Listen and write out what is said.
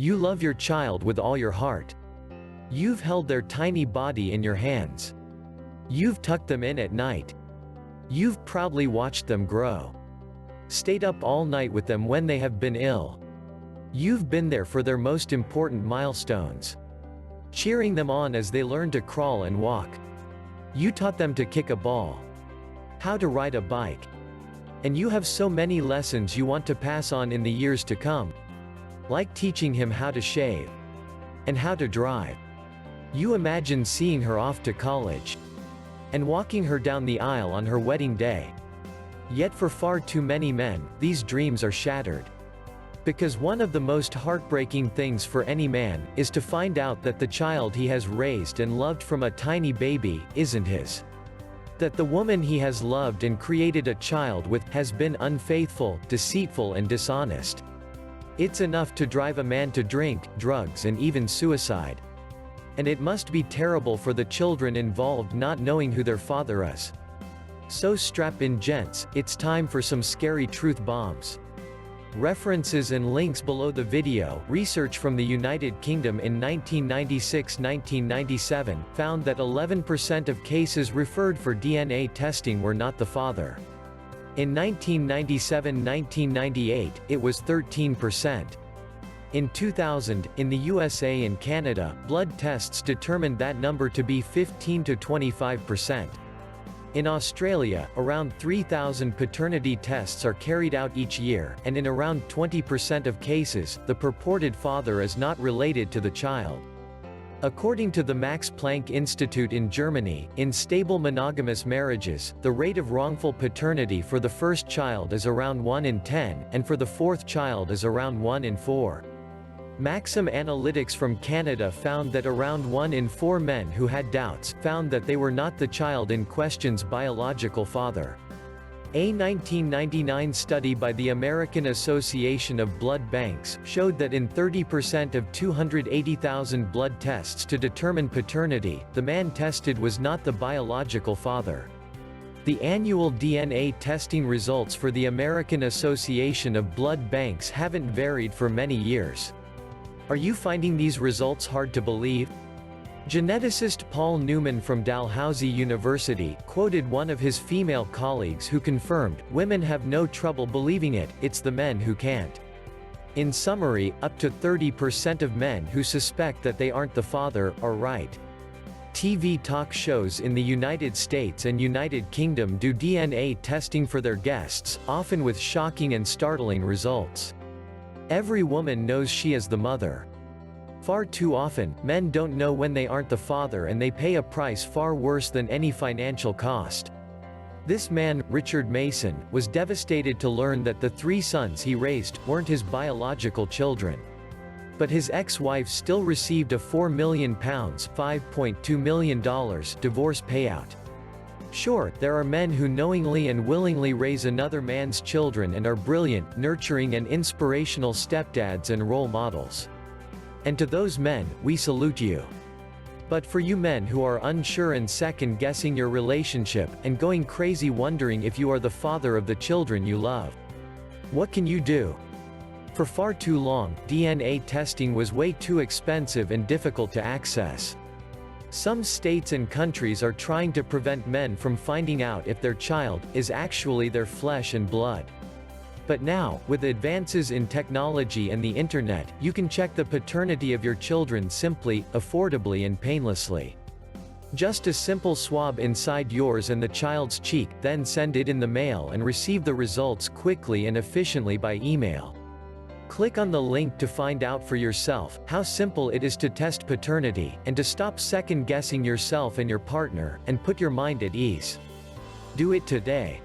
You love your child with all your heart. You've held their tiny body in your hands. You've tucked them in at night. You've proudly watched them grow. Stayed up all night with them when they have been ill. You've been there for their most important milestones, cheering them on as they learn to crawl and walk. You taught them to kick a ball, how to ride a bike. And you have so many lessons you want to pass on in the years to come, like teaching him how to shave and how to drive. You imagine seeing her off to college and walking her down the aisle on her wedding day. Yet for far too many men, these dreams are shattered. Because one of the most heartbreaking things for any man is to find out that the child he has raised and loved from a tiny baby isn't his. That the woman he has loved and created a child with has been unfaithful, deceitful, and dishonest. It's enough to drive a man to drink, drugs, and even suicide. And it must be terrible for the children involved not knowing who their father is. So strap in, gents, it's time for some scary truth bombs. References and links below the video. Research from the United Kingdom in 1996-1997 found that 11% of cases referred for DNA testing were not the father. In 1997-1998, it was 13%. In 2000, in the USA and Canada, blood tests determined that number to be 15 to 25%. In Australia, around 3,000 paternity tests are carried out each year, and in around 20% of cases, the purported father is not related to the child. According to the Max Planck Institute in Germany, in stable monogamous marriages, the rate of wrongful paternity for the first child is around 1 in 10, and for the fourth child is around 1 in 4. Maxim Analytics from Canada found that around 1 in 4 men who had doubts found that they were not the child in question's biological father. A 1999 study by the American Association of Blood Banks showed that in 30% of 280,000 blood tests to determine paternity, the man tested was not the biological father. The annual DNA testing results for the American Association of Blood Banks haven't varied for many years. Are you finding these results hard to believe? Geneticist Paul Newman from Dalhousie University quoted one of his female colleagues who confirmed, "Women have no trouble believing it, it's the men who can't." In summary, up to 30% of men who suspect that they aren't the father are right. TV talk shows in the United States and United Kingdom do DNA testing for their guests, often with shocking and startling results. Every woman knows she is the mother. Far too often, men don't know when they aren't the father, and they pay a price far worse than any financial cost. This man, Richard Mason, was devastated to learn that the 3 sons he raised weren't his biological children. But his ex-wife still received a £4 million ($5.2 million) divorce payout. Sure, there are men who knowingly and willingly raise another man's children and are brilliant, nurturing and inspirational stepdads and role models. And to those men, we salute you. But for you men who are unsure and second-guessing your relationship, and going crazy wondering if you are the father of the children you love, what can you do? For far too long, DNA testing was way too expensive and difficult to access. Some states and countries are trying to prevent men from finding out if their child is actually their flesh and blood. But now, with advances in technology and the internet, you can check the paternity of your children simply, affordably, and painlessly. Just a simple swab inside yours and the child's cheek, then send it in the mail and receive the results quickly and efficiently by email. Click on the link to find out for yourself how simple it is to test paternity, and to stop second-guessing yourself and your partner, and put your mind at ease. Do it today.